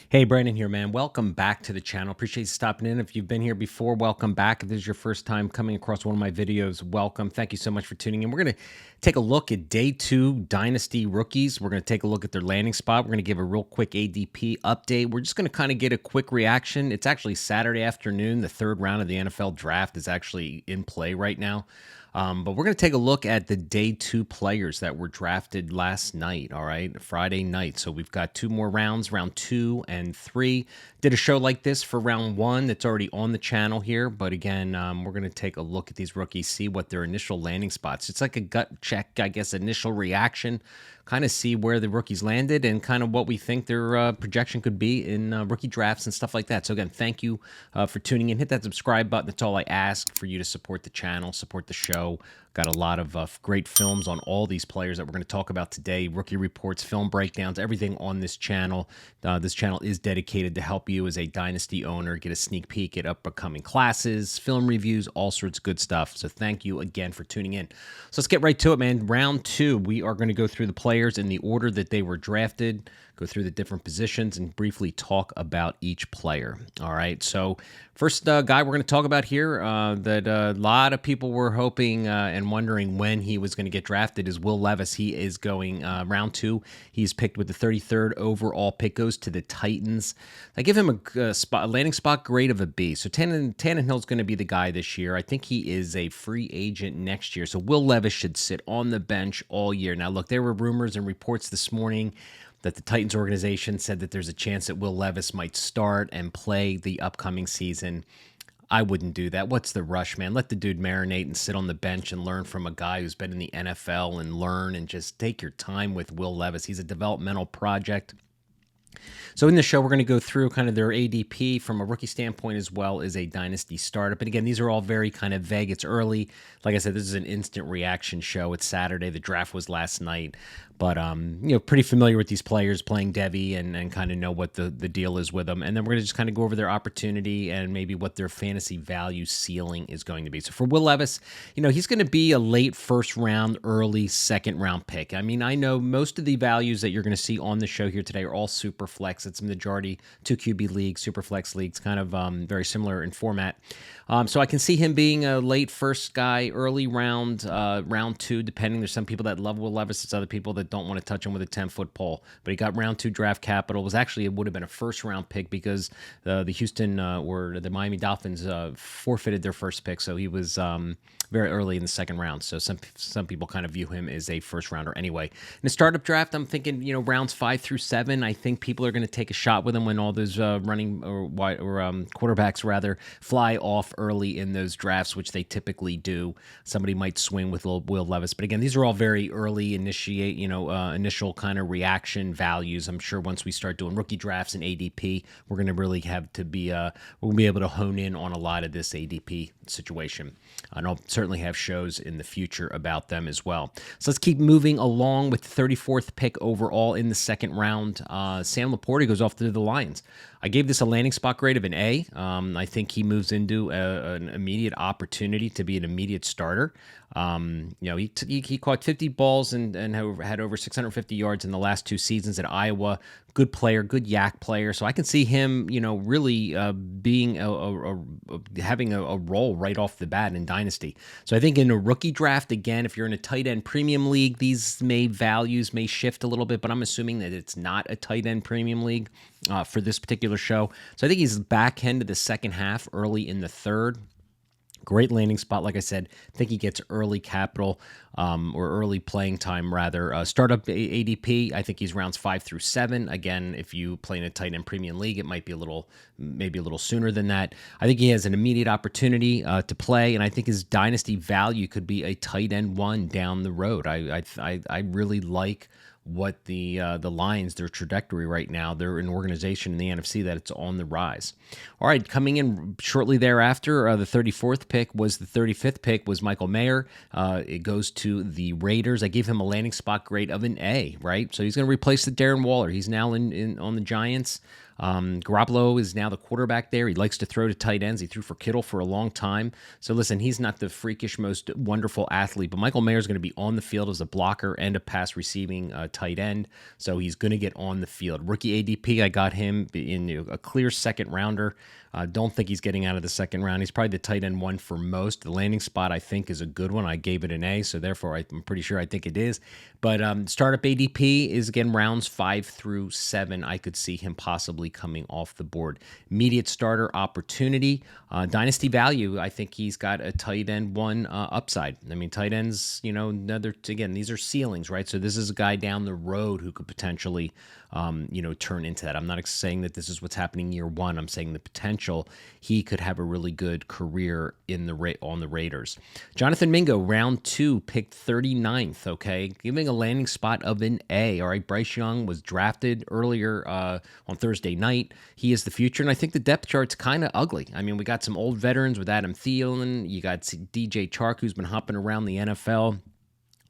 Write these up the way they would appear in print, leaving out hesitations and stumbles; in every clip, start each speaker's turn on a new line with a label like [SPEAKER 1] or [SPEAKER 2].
[SPEAKER 1] Hey, Brandon here, man. Welcome back to the channel. Appreciate you stopping in. If you've been here before, welcome back. If this is your first time coming across one of my videos, welcome. Thank you so much for tuning in. We're going to take a look at Day 2 Dynasty rookies. We're going to take a look at their landing spot. We're going to give a real quick ADP update. We're just going to kind of get a quick reaction. It's actually Saturday afternoon. The third round of the NFL draft is actually in play right now. But we're going to take a look at the Day 2 players that were drafted last night, all right, Friday night. So we've got two more rounds, round 2 and 3. Did a show like this for round 1 that's already on the channel here. But again, we're going to take a look at these rookies, see what their initial landing spots. It's like a gut check, I guess, initial reaction, kind of see where the rookies landed and kind of what we think their projection could be in rookie drafts and stuff like that. So again, thank you for tuning in. Hit that subscribe button. That's all I ask for you to support the channel, support the show. Got a lot of great films on all these players that we're going to talk about today. Rookie reports, film breakdowns, everything on this channel. This channel is dedicated to help you as a Dynasty owner get a sneak peek at upcoming classes, film reviews, all sorts of good stuff. So thank you again for tuning in. So let's get right to it, man. Round 2, we are going to go through the players in the order that they were drafted, go through the different positions, and briefly talk about each player. All right, so first guy we're going to talk about here that a lot of people were hoping and wondering when he was going to get drafted is Will Levis. He is going round 2. He's picked with the 33rd overall pick, goes to the Titans. I give him a landing spot grade of a B. So Tannehill's going to be the guy this year. I think he is a free agent next year. So Will Levis should sit on the bench all year. Now, look, there were rumors and reports this morning that the Titans organization said that there's a chance that Will Levis might start and play the upcoming season. I wouldn't do that. What's the rush, man? Let the dude marinate and sit on the bench and learn from a guy who's been in the NFL and learn and just take your time with Will Levis. He's a developmental project. So in the show, we're going to go through kind of their ADP from a rookie standpoint as well as a Dynasty startup. And again, these are all very kind of vague. It's early. Like I said, this is an instant reaction show. It's Saturday. The draft was last night. But, you know, pretty familiar with these players playing Devy and kind of know what the deal is with them. And then we're going to just kind of go over their opportunity and maybe what their fantasy value ceiling is going to be. So for Will Levis, you know, he's going to be a late first round, early second round pick. I mean, I know most of the values that you're going to see on the show here today are all super flex. It's a majority 2 QB leagues, super flex leagues, kind of very similar in format. So I can see him being a late first guy, early round, round 2, depending. There's some people that love Will Levis. There's other people that don't want to touch him with a 10-foot pole. But he got round 2 draft capital. It would have been a first round pick because the Houston or the Miami Dolphins forfeited their first pick. So he was very early in the second round. So some people kind of view him as a first rounder anyway. In the startup draft, I'm thinking, you know, rounds 5 through 7. I think people are going to take a shot with him when all those running or quarterbacks rather fly off early in those drafts, which they typically do. Somebody might swing with Will Levis, but again, these are all very early initial kind of reaction values. I'm sure once we start doing rookie drafts and ADP, we're going to really have to be we'll be able to hone in on a lot of this ADP situation. And I'll certainly have shows in the future about them as well. So let's keep moving along with the 34th pick overall in the second round. Sam LAPORTA goes off to the Lions. I gave this a landing spot grade of an A. I think he moves into an immediate opportunity to be an immediate starter. You know, he caught 50 balls and had over 650 yards in the last 2 seasons at Iowa. Good player, good yak player. So I can see him, you know, really being having a role right off the bat in Dynasty. So I think in a rookie draft, again, if you're in a tight end premium league, these values may shift a little bit, but I'm assuming that it's not a tight end premium league for this particular show. So I think he's back end of the second half, early in the third. Great landing spot. Like I said, I think he gets early capital or early playing time, rather. Startup ADP, I think he's rounds 5 through 7. Again, if you play in a tight end premium league, it might be maybe a little sooner than that. I think he has an immediate opportunity to play, and I think his dynasty value could be a tight end 1 down the road. I really like what the Lions, their trajectory right now. They're an organization in the NFC that it's on the rise. All right, coming in shortly thereafter, the 34th pick was the 35th pick was Michael Mayer. It goes to the Raiders. I gave him a landing spot grade of an A, right? So he's going to replace the Darren Waller. He's now on the Giants. Garoppolo is now the quarterback there. He likes to throw to tight ends. He threw for Kittle for a long time. So listen, he's not the freakish, most wonderful athlete, but Michael Mayer is going to be on the field as a blocker and a pass receiving tight end, so he's going to get on the field. Rookie ADP, I got him in a clear second rounder. Don't think he's getting out of the second round. He's probably the tight end one for most. The landing spot, I think, is a good one. I gave it an A, so therefore I'm pretty sure I think it is. But startup ADP is, again, rounds 5 through 7. I could see him possibly coming off the board. Immediate starter opportunity. Dynasty value, I think he's got a tight end one upside. I mean, tight ends, again, these are ceilings, right? So this is a guy down the road who could potentially, turn into that. I'm not saying that this is what's happening year one. I'm saying the potential he could have a really good career on the Raiders. Jonathan Mingo, round 2, picked 39th, okay? Giving a landing spot of an A, all right? Bryce Young was drafted earlier on Thursday night. He is the future, and I think the depth chart's kind of ugly. I mean, we got some old veterans with Adam Thielen. You got DJ Chark, who's been hopping around the NFL.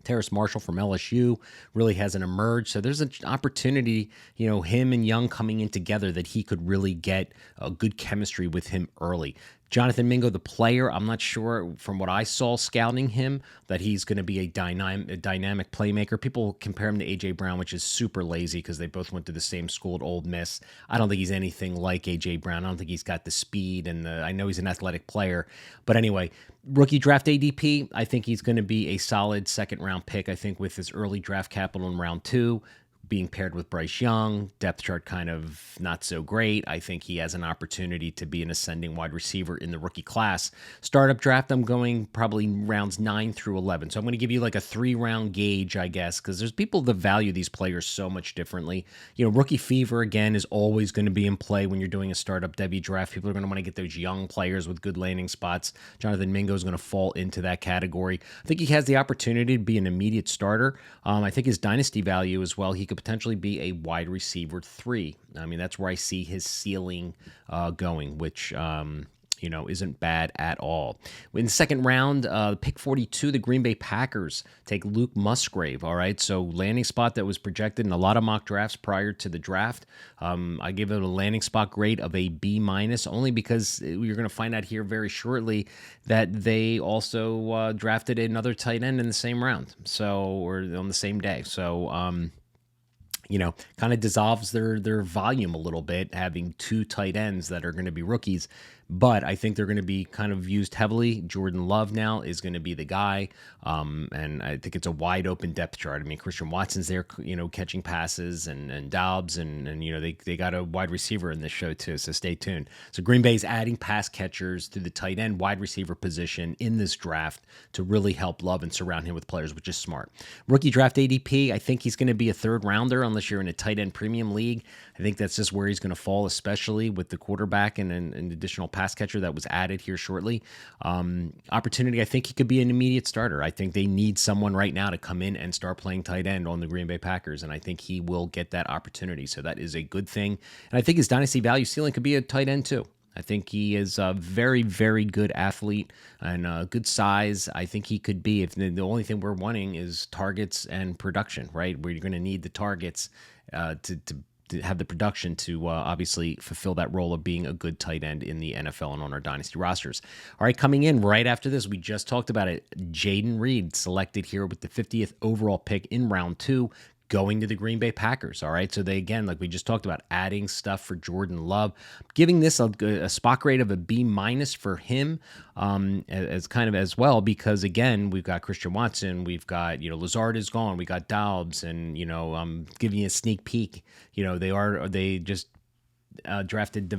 [SPEAKER 1] Terrace Marshall from LSU really hasn't emerged. So there's an opportunity, him and Young coming in together, that he could really get a good chemistry with him early. Jonathan Mingo, the player, I'm not sure from what I saw scouting him that he's going to be a dynamic playmaker. People compare him to A.J. Brown, which is super lazy because they both went to the same school at Ole Miss. I don't think he's anything like A.J. Brown. I don't think he's got the speed, and I know he's an athletic player. But anyway, rookie draft ADP, I think he's going to be a solid second-round pick, I think, with his early draft capital in round 2. Being paired with Bryce Young, depth chart kind of not so great. I think he has an opportunity to be an ascending wide receiver in the rookie class. Startup draft, I'm going probably rounds 9 through 11. So I'm going to give you like a 3-round gauge, I guess, because there's people that value these players so much differently. Rookie fever, again, is always going to be in play when you're doing a startup Devy draft. People are going to want to get those young players with good landing spots. Jonathan Mingo is going to fall into that category. I think he has the opportunity to be an immediate starter. I think his dynasty value as well, he could potentially be a wide receiver 3. I mean, that's where I see his ceiling going, which, isn't bad at all. In the second round, pick 42, the Green Bay Packers take Luke Musgrave, all right? So landing spot that was projected in a lot of mock drafts prior to the draft. I give it a landing spot grade of a B-, only because you're going to find out here very shortly that they also drafted another tight end in the same round, or on the same day. So, kind of dissolves their volume a little bit, having 2 tight ends that are going to be rookies. But I think they're going to be kind of used heavily. Jordan Love now is going to be the guy, and I think it's a wide open depth chart. I mean, Christian Watson's there, catching passes, and Dobbs, and they got a wide receiver in this show too. So stay tuned. So Green Bay's adding pass catchers to the tight end wide receiver position in this draft to really help Love and surround him with players, which is smart. Rookie draft ADP, I think he's going to be a 3rd rounder unless you're in a tight end premium league. I think that's just where he's going to fall, especially with the quarterback and an additional pass catcher that was added here shortly. Opportunity, I think he could be an immediate starter. I think they need someone right now to come in and start playing tight end on the Green Bay Packers, and I think he will get that opportunity. So that is a good thing. And I think his dynasty value ceiling could be a tight end too. I think he is a very, very good athlete and good size. I think he could be, if the only thing we're wanting is targets and production, right? Where you're going to need the targets to have the production to obviously fulfill that role of being a good tight end in the NFL and on our dynasty rosters. All right, coming in right after this, we just talked about it. Jayden Reed selected here with the 50th overall pick in round 2. Going to the Green Bay Packers, all right? So they, again, like we just talked about, adding stuff for Jordan Love. Giving this a spot grade of a B- for him as kind of as well, because, again, we've got Christian Watson, we've got, Lazard is gone, we got Dobbs, and, giving you a sneak peek, they just drafted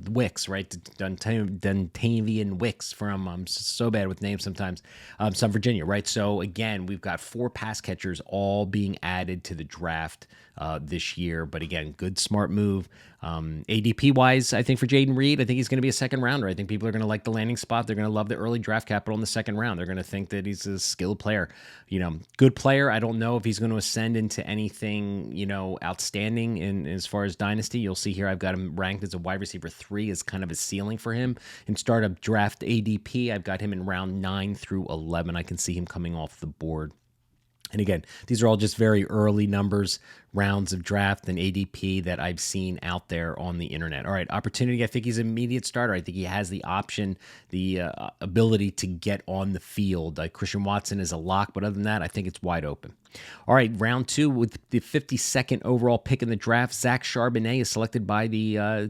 [SPEAKER 1] Wicks, right? Dontavian Wicks from, I'm so bad with names sometimes, some Virginia, right? So again, we've got 4 pass catchers all being added to the draft this year. But again, good, smart move. ADP-wise, I think for Jayden Reed, I think he's going to be a 2nd rounder. I think people are going to like the landing spot. They're going to love the early draft capital in the 2nd round. They're going to think that he's a skilled player. Good player. I don't know if he's going to ascend into anything, outstanding in as far as dynasty. You'll see here I've got him ranked as a wide receiver 3 as kind of a ceiling for him. In startup draft ADP, I've got him in round 9 through 11. I can see him coming off the board. And again, these are all just very early numbers, rounds of draft and ADP that I've seen out there on the internet. All right, opportunity. I think he's an immediate starter. I think he has the option, the ability to get on the field. Christian Watson is a lock, but other than that, I think it's wide open. All right, round 2 with the 52nd overall pick in the draft, Zach Charbonnet is selected by the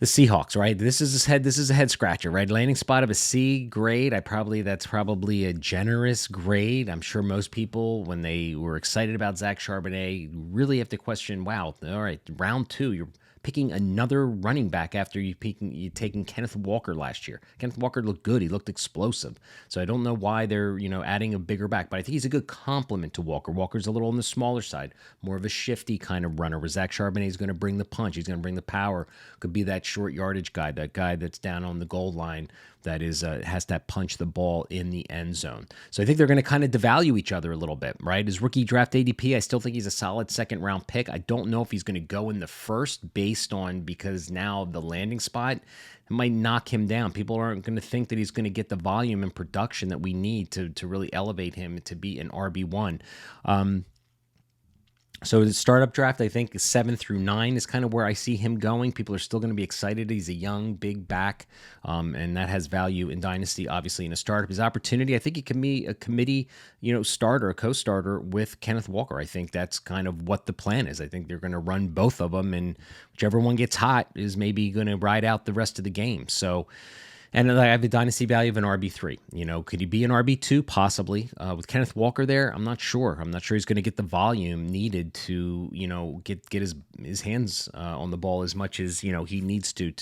[SPEAKER 1] Seahawks, right? This is a head scratcher, right? Landing spot of a C grade. That's probably a generous grade. I'm sure most people, when they were excited about Zach Charbonnet, really have to question, wow, all right, round 2, you're picking another running back after you taking Kenneth Walker last year. Kenneth Walker looked good. He looked explosive. So I don't know why they're, adding a bigger back, but I think he's a good complement to Walker. Walker's a little on the smaller side, more of a shifty kind of runner, where Zach Charbonnet is going to bring the punch. He's going to bring the power. Could be that short yardage guy, that guy that's down on the goal line that is has that punch the ball in the end zone. So I think they're going to kind of devalue each other a little bit, right? His rookie draft ADP, I still think he's a solid second-round pick. I don't know if he's going to go in the first because now the landing spot might knock him down. People aren't going to think that he's going to get the volume and production that we need to really elevate him to be an RB1. So the startup draft, I think 7 through 9 is kind of where I see him going. People are still going to be excited. He's a young, big back, and that has value in Dynasty, obviously, in a startup. His opportunity, I think he can be a committee, starter, a co-starter with Kenneth Walker. I think that's kind of what the plan is. I think they're going to run both of them, and whichever one gets hot is maybe going to ride out the rest of the game. So... And I have the dynasty value of an RB3. Could he be an RB2? Possibly. With Kenneth Walker there, I'm not sure. I'm not sure he's going to get the volume needed to, get his hands on the ball as much as, he needs to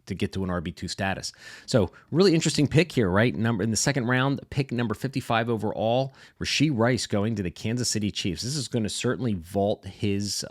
[SPEAKER 1] get to an RB2 status. So really interesting pick here, right? In the second round, pick number 55 overall, RASHEE Rice going to the Kansas City Chiefs. This is going to certainly vault his...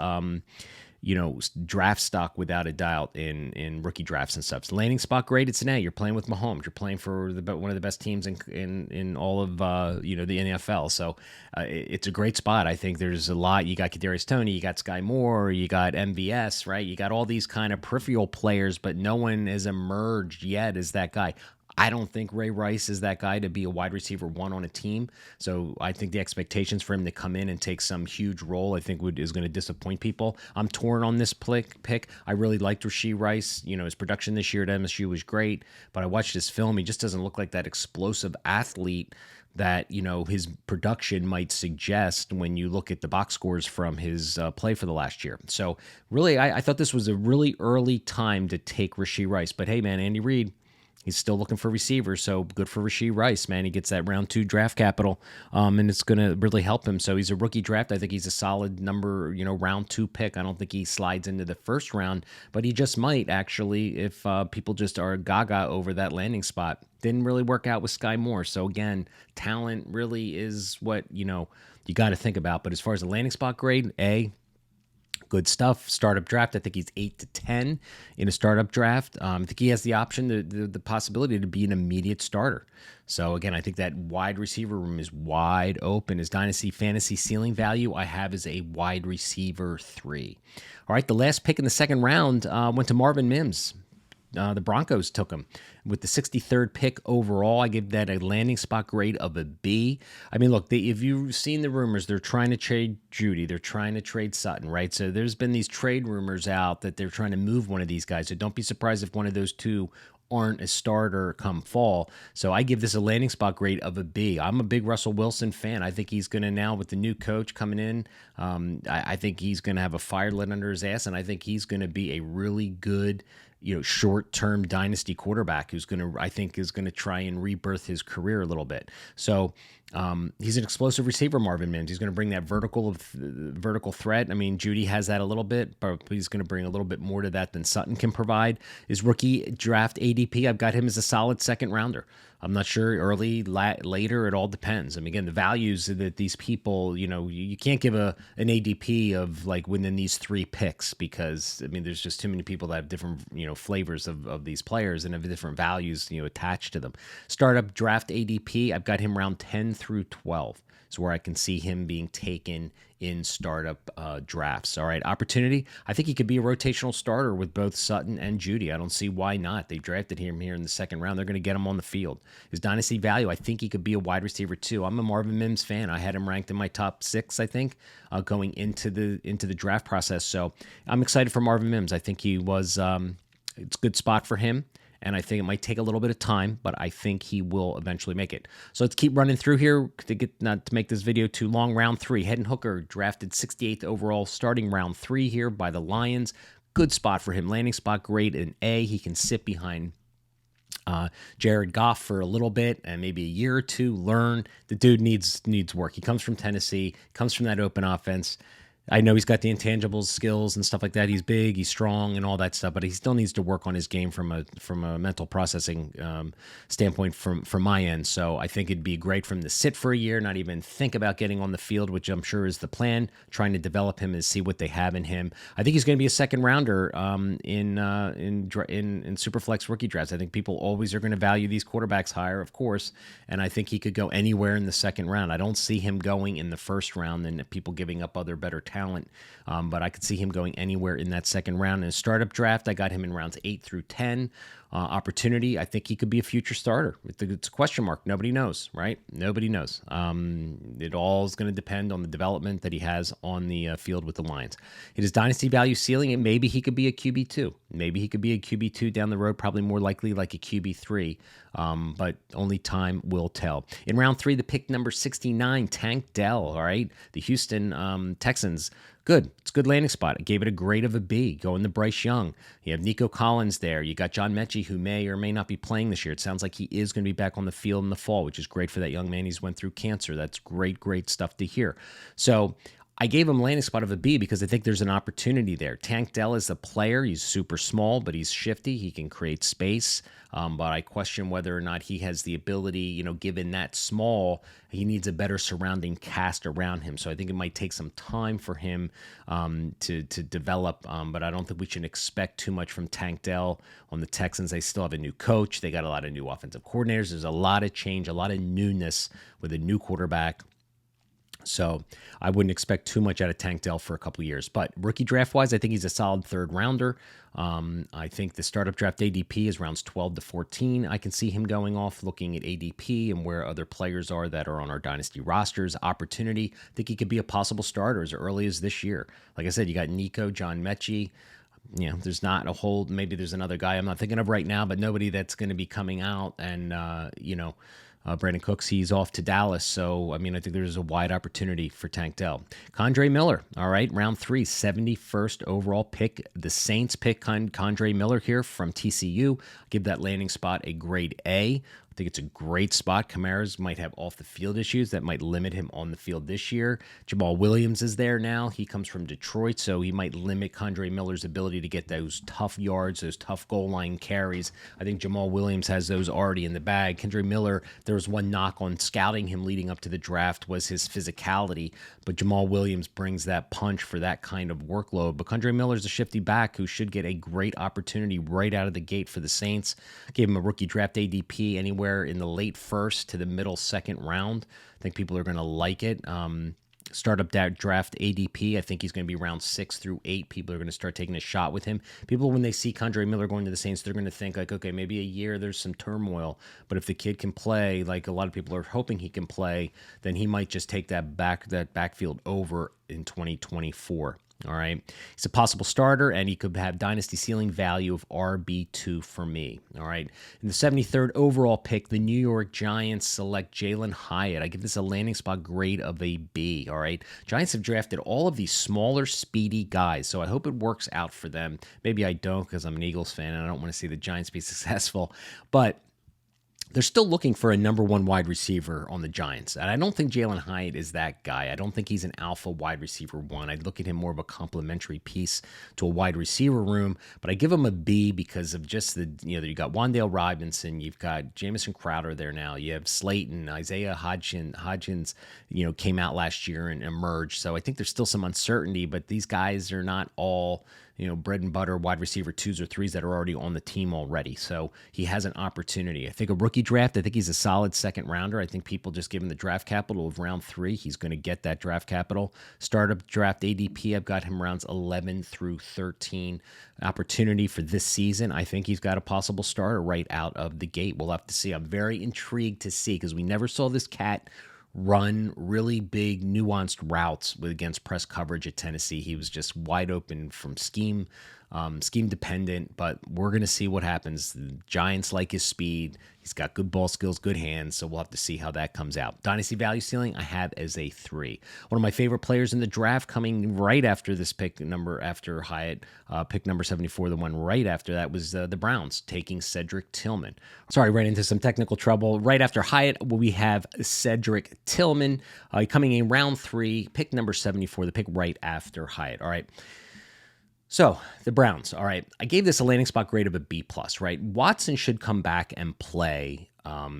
[SPEAKER 1] draft stock without a doubt in rookie drafts and stuff. So landing spot grade, it's an A. You're playing with Mahomes. You're playing for one of the best teams in all of the NFL. So it's a great spot. I think there's a lot. You got Kadarius Toney, you got Sky Moore, you got MVS, right? You got all these kind of peripheral players, but no one has emerged yet as that guy. I don't think Ray Rice is that guy to be a wide receiver 1 on a team. So I think the expectations for him to come in and take some huge role, I think is going to disappoint people. I'm torn on this pick. I really liked RASHEE Rice. His production this year at MSU was great, but I watched his film. He just doesn't look like that explosive athlete that, his production might suggest when you look at the box scores from his play for the last year. So really, I thought this was a really early time to take RASHEE Rice. But hey, man, Andy Reid, he's still looking for receivers, so good for RASHEE Rice, man. He gets that round 2 draft capital, and it's going to really help him. So he's a rookie draft. I think he's a solid number, round 2 pick. I don't think he slides into the first round, but he just might, actually, if people just are gaga over that landing spot. Didn't really work out with Sky Moore. So again, talent really is what, you got to think about. But as far as the landing spot grade, A. Good stuff. Startup draft, I think he's 8 to 10 in a startup draft. I think he has the option, the possibility to be an immediate starter. So again, I think that wide receiver room is wide open. His dynasty fantasy ceiling value I have is a wide receiver 3. All right, the last pick in the second round went to Marvin Mims. The Broncos took him with the 63rd pick overall. I give that a landing spot grade of a B. I mean, look, if you've seen the rumors, they're trying to trade Judy. They're trying to trade Sutton, right? So there's been these trade rumors out that they're trying to move one of these guys. So don't be surprised if one of those two aren't a starter come fall. So I give this a landing spot grade of a B. I'm a big Russell Wilson fan. I think he's going to now, with the new coach coming in, I think he's going to have a fire lit under his ass, and I think he's going to be a really good short-term dynasty quarterback who's I think is going to try and rebirth his career a little bit. So he's an explosive receiver, Marvin Mims. He's going to bring that vertical threat. I mean, Judy has that a little bit, but he's going to bring a little bit more to that than Sutton can provide. His rookie draft ADP, I've got him as a solid second rounder. I'm not sure early, later, it all depends. I mean, again, the values that these people, you can't give an ADP of like within these 3 picks because, I mean, there's just too many people that have different, flavors of these players and have different values, attached to them. Startup draft ADP, I've got him around 10 through 12. is where I can see him being taken in startup drafts. All right, opportunity. I think he could be a rotational starter with both Sutton and Judy. I don't see why not. They drafted him here in the second round. They're going to get him on the field. His dynasty value, I think he could be a wide receiver too. I'm a Marvin Mims fan. I had him ranked in my top 6, I think, going into the draft process. So I'm excited for Marvin Mims. I think he was. It's a good spot for him. And I think it might take a little bit of time, but I think he will eventually make it. So let's keep running through here to get not to make this video too long. Round 3, Hendon Hooker drafted 68th overall, starting round 3 here by the Lions. Good spot for him. Landing spot great in A. He can sit behind Jared Goff for a little bit and maybe a year or two. Learn. The dude needs work. He comes from Tennessee, comes from that open offense. I know he's got the intangibles, skills, and stuff like that. He's big, he's strong, and all that stuff. But he still needs to work on his game from a mental processing standpoint from my end. So I think it'd be great for him to sit for a year, not even think about getting on the field, which I'm sure is the plan. Trying to develop him and see what they have in him. I think he's going to be a second rounder in Superflex rookie drafts. I think people always are going to value these quarterbacks higher, of course, and I think he could go anywhere in the second round. I don't see him going in the first round and people giving up other better talent. But I could see him going anywhere in that second round. In a startup draft, I got him in rounds 8 through 10. Opportunity, I think he could be a future starter. It's a question mark. Nobody knows, right? Nobody knows. It all is going to depend on the development that he has on the field with the Lions. His dynasty value ceiling, and maybe he could be a QB2. Maybe he could be a QB2 down the road, probably more likely like a QB3, but only time will tell. In round 3, the pick number 69, Tank Dell, all right? The Houston Texans. Good. It's a good landing spot. I gave it a grade of a B. Going to Bryce Young. You have Nico Collins there. You got John Mechie, who may or may not be playing this year. It sounds like he is going to be back on the field in the fall, which is great for that young man. He's went through cancer. That's great stuff to hear. So I gave him a landing spot of a B because I think there's an opportunity there. Tank Dell is a player. He's super small, but he's shifty. He can create space. But I question whether or not he has the ability, given that small, he needs a better surrounding cast around him. So I think it might take some time for him to develop. But I don't think we should expect too much from Tank Dell on the Texans. They still have a new coach. They got a lot of new offensive coordinators. There's a lot of change, a lot of newness with a new quarterback. So I wouldn't expect too much out of Tank Dell for a couple of years. But rookie draft-wise, I think he's a solid third rounder. I think the startup draft ADP is rounds 12 to 14. I can see him going off looking at ADP and where other players are that are on our dynasty rosters. Opportunity, I think he could be a possible starter as early as this year. Like I said, you got Nico, John Mechie. There's not a whole, maybe there's another guy I'm not thinking of right now, but nobody that's going to be coming out and, Brandon Cooks, he's off to Dallas. So, I think there's a wide opportunity for Tank Dell. Kendre Miller, all right, round 3, 71st overall pick. The Saints pick Kendre Miller here from TCU. Give that landing spot a grade A. I think it's a great spot. Kamara's might have off-the-field issues that might limit him on the field this year. Jamal Williams is there now. He comes from Detroit, so he might limit Kendre Miller's ability to get those tough yards, those tough goal line carries. I think Jamal Williams has those already in the bag. Kendre Miller, there was one knock on scouting him leading up to the draft was his physicality, but Jamal Williams brings that punch for that kind of workload. But Kendre Miller's a shifty back who should get a great opportunity right out of the gate for the Saints. Gave him a rookie draft ADP anywhere in the late first to the middle second round. I think people are going to like it. Startup draft ADP, I think he's going to be round 6 through 8. People are going to start taking a shot with him. People, when they see Kendre Miller going to the Saints, they're going to think like, okay, maybe a year there's some turmoil, but if the kid can play, like a lot of people are hoping he can play, then he might just take that backfield over in 2024. All right. He's a possible starter, and he could have dynasty ceiling value of RB2 for me. All right. In the 73rd overall pick, the New York Giants select Jalin Hyatt. I give this a landing spot grade of a B. All right. Giants have drafted all of these smaller, speedy guys, so I hope it works out for them. Maybe I don't because I'm an Eagles fan, and I don't want to see the Giants be successful, but they're still looking for a number 1 wide receiver on the Giants. And I don't think Jalin Hyatt is that guy. I don't think he's an alpha wide receiver 1. I'd look at him more of a complementary piece to a wide receiver room. But I give him a B because of just the, you got Wan'Dale Robinson. You've got Jamison Crowder there now. You have Slayton, Isaiah Hodgins, came out last year and emerged. So I think there's still some uncertainty, but these guys are not all bread and butter wide receiver 2s or 3s that are already on the team already. So he has an opportunity. I think a rookie draft, I think he's a solid second rounder. I think people just give him the draft capital of round 3. He's going to get that draft capital. Startup draft ADP, I've got him rounds 11 through 13. Opportunity for this season, I think he's got a possible starter right out of the gate. We'll have to see. I'm very intrigued to see because we never saw this cat run really big, nuanced routes against press coverage at Tennessee. He was just wide open from scheme dependent, but we're going to see what happens. The Giants like his speed. He's got good ball skills, good hands, so we'll have to see how that comes out. Dynasty value ceiling, I have as a 3. One of my favorite players in the draft coming right after this pick number, after Hyatt, pick number 74, the one right after that was the Browns taking CEDRIC TILLMAN. Sorry, ran into some technical trouble. Right after Hyatt, we have CEDRIC TILLMAN coming in round 3, pick number 74, the pick right after Hyatt. All right. So the Browns, all right, I gave this a landing spot grade of a B+, right? Watson should come back and play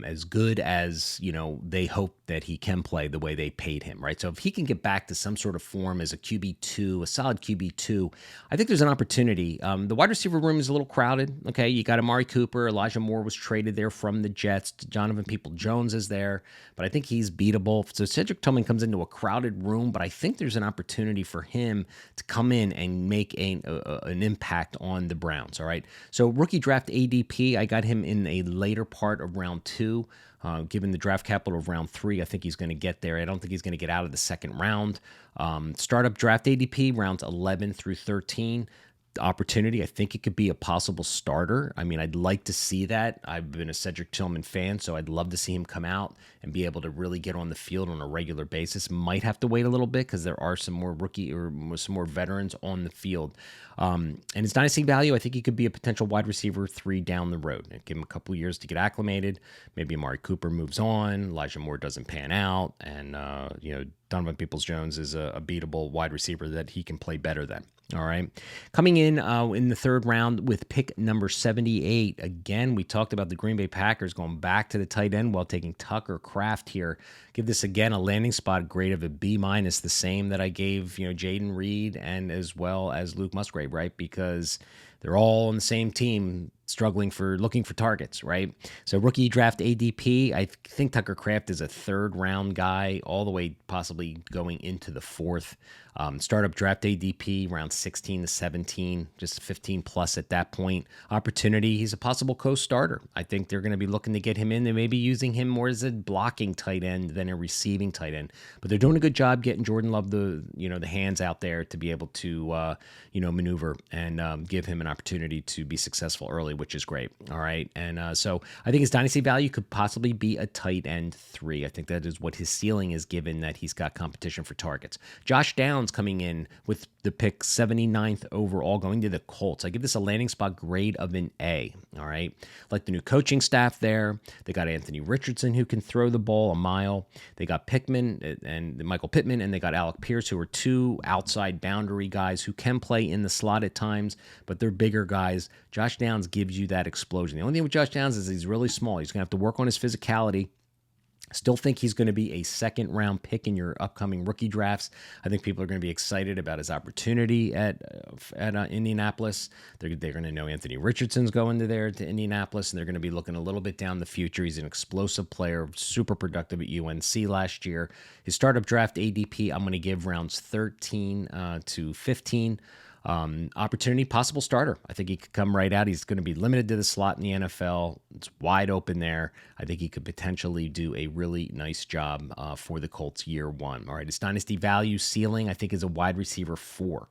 [SPEAKER 1] as good as, they hope that he can play the way they paid him, right? So if he can get back to some sort of form as a QB2, a solid QB2, I think there's an opportunity. The wide receiver room is a little crowded, okay? You got Amari Cooper, Elijah Moore was traded there from the Jets, Jonathan People-Jones is there, but I think he's beatable. So CEDRIC TILLMAN comes into a crowded room, but I think there's an opportunity for him to come in and make an impact on the Browns, all right? So rookie draft ADP, I got him in a later part of round 2. Given the draft capital of round 3, I think he's going to get there. I don't think he's going to get out of the second round. Startup draft ADP, rounds 11 through 13. Opportunity, I think it could be a possible starter. I mean, I'd like to see that. I've been a CEDRIC TILLMAN fan, so I'd love to see him come out and be able to really get on the field on a regular basis. Might have to wait a little bit because there are some more rookie or some more veterans on the field. And his dynasty value, I think he could be a potential wide receiver 3 down the road. Give him a couple years to get acclimated. Maybe Amari Cooper moves on, Elijah Moore doesn't pan out, and Donovan Peoples-Jones is a beatable wide receiver that he can play better than. All right. Coming in the third round with pick number 78. Again, we talked about the Green Bay Packers going back to the tight end while taking Tucker KRAFT here. Give this, again, a landing spot grade of a B-, the same that I gave, Jayden Reed and as well as Luke Musgrave, right? Because they're all on the same team looking for targets, right? So rookie draft ADP, I think Tucker KRAFT is a third round guy, all the way possibly going into the 4th. Startup draft ADP, round 16 to 17, just 15 plus at that point. Opportunity, he's a possible co-starter. I think they're going to be looking to get him in. They may be using him more as a blocking tight end than a receiving tight end, but they're doing a good job getting Jordan Love the hands out there to be able to maneuver and give him an opportunity to be successful early, which is great. All right, and so I think his dynasty value could possibly be a tight end 3. I think that is what his ceiling is, given that he's got competition for targets. Josh Downs coming in with the pick 79th overall, going to the Colts. I give this a landing spot grade of an A. All right, like the new coaching staff there. They got Anthony Richardson, who can throw the ball a mile. They got Pittman and Michael Pittman, and they got Alec Pierce, who are 2 outside boundary guys who can play in the slot at times, but they're bigger guys. Josh Downs gives you that explosion. The only thing with Josh Downs is he's really small. He's going to have to work on his physicality. Still think he's going to be a second-round pick in your upcoming rookie drafts. I think people are going to be excited about his opportunity at Indianapolis. They're going to know Anthony Richardson's going to Indianapolis, and they're going to be looking a little bit down the future. He's an explosive player, super productive at UNC last year. His startup draft ADP, I'm going to give rounds 13 to 15. Opportunity, possible starter. I think he could come right out. He's going to be limited to the slot in the NFL. It's wide open there. I think he could potentially do a really nice job for the Colts year 1. All right, his dynasty value ceiling, I think, is a wide receiver 4.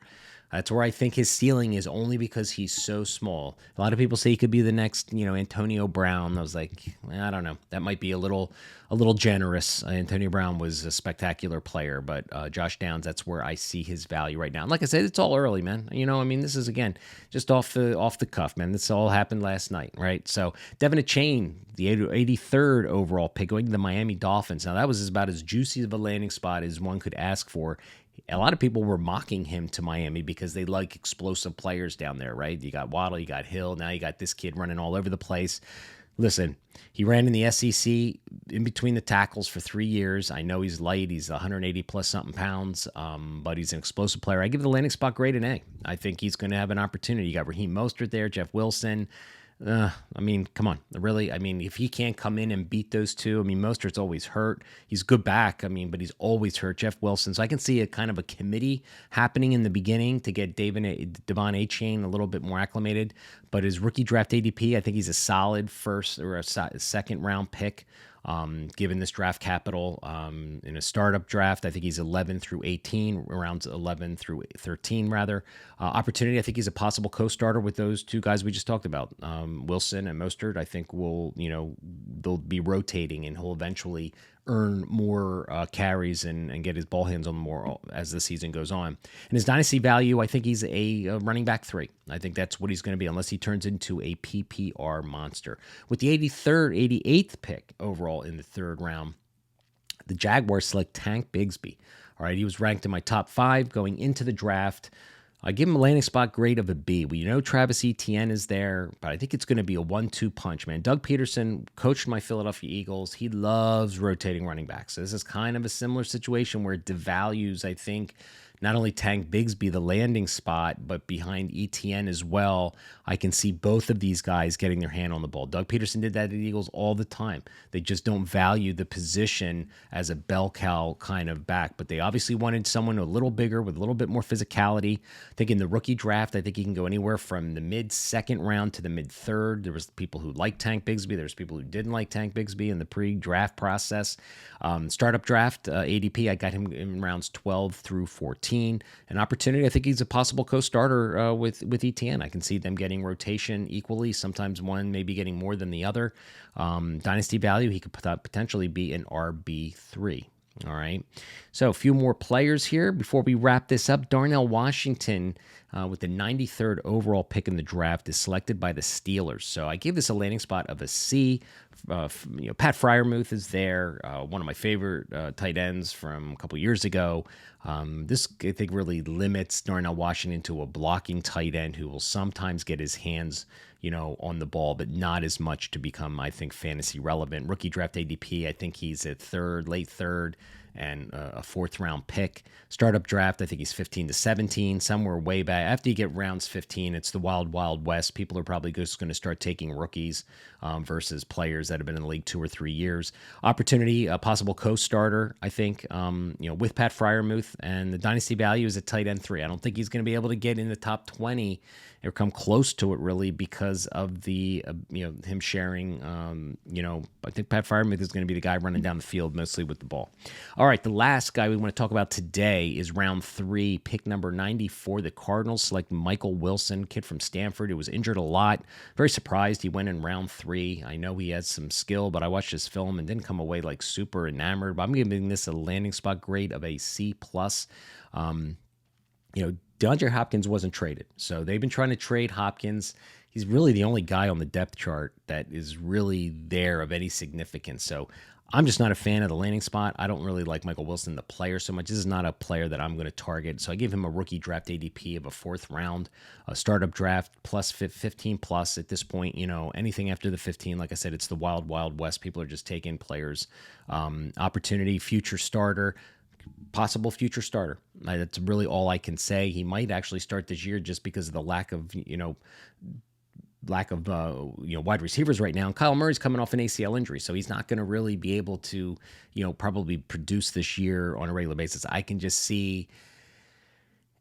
[SPEAKER 1] That's where I think his ceiling is, only because he's so small. A lot of people say he could be the next, Antonio Brown. I was like, I don't know. That might be a little generous. Antonio Brown was a spectacular player, but Josh Downs, that's where I see his value right now. And like I said, it's all early, man. This is, again, just off the cuff, man. This all happened last night, right? So Devon Achane, the 83rd overall pick, going to the Miami Dolphins. Now, that was about as juicy of a landing spot as one could ask for. A lot of people were mocking him to Miami because they like explosive players down there, right? You got Waddle, you got Hill, now you got this kid running all over the place. Listen, he ran in the SEC in between the tackles for 3 years. I know he's light. He's 180 plus something pounds, but he's an explosive player. I give the landing spot grade an A. I think he's going to have an opportunity. You got Raheem Mostert there, Jeff Wilson. I mean, come on, really? I mean, if he can't come in and beat those two, I mean, Mostert's always hurt. He's good back, I mean, but he's always hurt. Jeff Wilson. So I can see a kind of a committee happening in the beginning to get DEVON ACHANE a little bit more acclimated. But his rookie draft ADP, I think he's a solid first or a second round pick. Given this draft capital in a startup draft, I think he's 11 through 18, around 11 through 13 rather. Opportunity, I think he's a possible co-starter with those two guys we just talked about, Wilson and Mostert. I think they'll be rotating, and he'll eventually earn more carries and get his ball hands on more as the season goes on. And his dynasty value, I think he's a running back 3. I think that's what he's going to be, unless he turns into a PPR monster. With the 88th pick overall in the 3rd round, the Jaguars select Tank Bigsby. All right, he was ranked in my top 5 going into the draft. I give him a landing spot grade of a B. We know Travis Etienne is there, but I think it's going to be a 1-2 punch, man. Doug Peterson coached my Philadelphia Eagles. He loves rotating running backs. So this is kind of a similar situation where it devalues, I think, not only Tank Bigsby, the landing spot, but behind Etienne as well. I can see both of these guys getting their hand on the ball. Doug Peterson did that at the Eagles all the time. They just don't value the position as a bell cow kind of back, but they obviously wanted someone a little bigger with a little bit more physicality. I think in the rookie draft, I think he can go anywhere from the mid-2nd round to the mid-3rd. There was people who liked Tank Bigsby. There's people who didn't like Tank Bigsby in the pre-draft process. Startup draft, ADP, I got him in rounds 12 through 14. An opportunity, I think he's a possible co-starter with Etienne. I can see them getting rotation equally, sometimes one maybe getting more than the other. Dynasty value, he could potentially be an RB3. All right, so a few more players here before we wrap this up. Darnell Washington, with the 93rd overall pick in the draft, is selected by the Steelers. So I gave this a landing spot of a C. Pat Freiermuth is there, one of my favorite tight ends from a couple years ago. This, I think, really limits Darnell Washington to a blocking tight end who will sometimes get his hands, on the ball, but not as much to become, I think, fantasy relevant. Rookie draft ADP, I think he's a late third, and a 4th round pick. Startup draft, I think he's 15 to 17, somewhere way back. After you get rounds 15, it's the wild, wild west. People are probably just going to start taking rookies versus players that have been in the league 2 or 3 years. Opportunity, a possible co-starter, I think, with Pat Freiermuth, and the dynasty value is at tight end 3. I don't think he's going to be able to get in the top 20 or come close to it, really, because of the him sharing. I think Pat Freiermuth is going to be the guy running down the field mostly with the ball. All right, the last guy we want to talk about today is round 3, pick number 94. The Cardinals select Michael Wilson, kid from Stanford who was injured a lot. Very surprised he went in round 3. I know he has some skill, but I watched his film and didn't come away like super enamored. But I'm giving this a landing spot grade of a C+. DeAndre Hopkins wasn't traded, so they've been trying to trade Hopkins. He's really the only guy on the depth chart that is really there of any significance. So I'm just not a fan of the landing spot. I don't really like Michael Wilson, the player, so much. This is not a player that I'm going to target. So I give him a rookie draft ADP of a 4th round, a startup draft plus 15 plus at this point. Anything after the 15, like I said, it's the wild, wild west. People are just taking players. Opportunity, future starter. Possible future starter. That's really all I can say. He might actually start this year just because of the lack of wide receivers right now. And Kyle Murray's coming off an ACL injury, so he's not going to really be able to probably produce this year on a regular basis. I can just see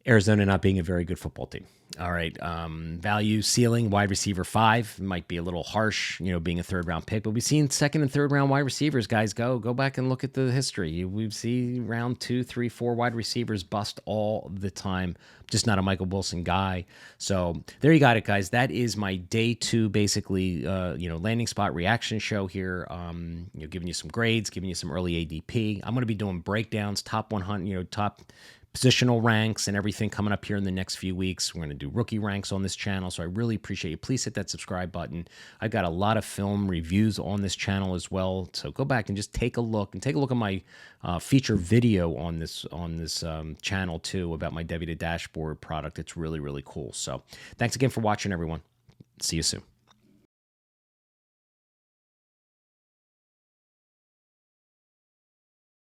[SPEAKER 1] Arizona not being a very good football team. All right. Value ceiling, wide receiver 5 might be a little harsh, being a 3rd round pick, but we've seen 2nd and 3rd round wide receivers, guys. Go back and look at the history. We've seen round 2, 3, 4 wide receivers bust all the time. Just not a Michael Wilson guy. So there you got it, guys. That is my day 2, basically, landing spot reaction show here. Giving you some grades, giving you some early ADP. I'm going to be doing breakdowns, top 100, top positional ranks and everything coming up here in the next few weeks. We're going to do rookie ranks on this channel, so I really appreciate you. Please hit that subscribe button. I've got a lot of film reviews on this channel as well, so go back and just take a look at my feature video on this channel too about my Devy to Dashboard product. It's really, really cool. So thanks again for watching, everyone. See you soon.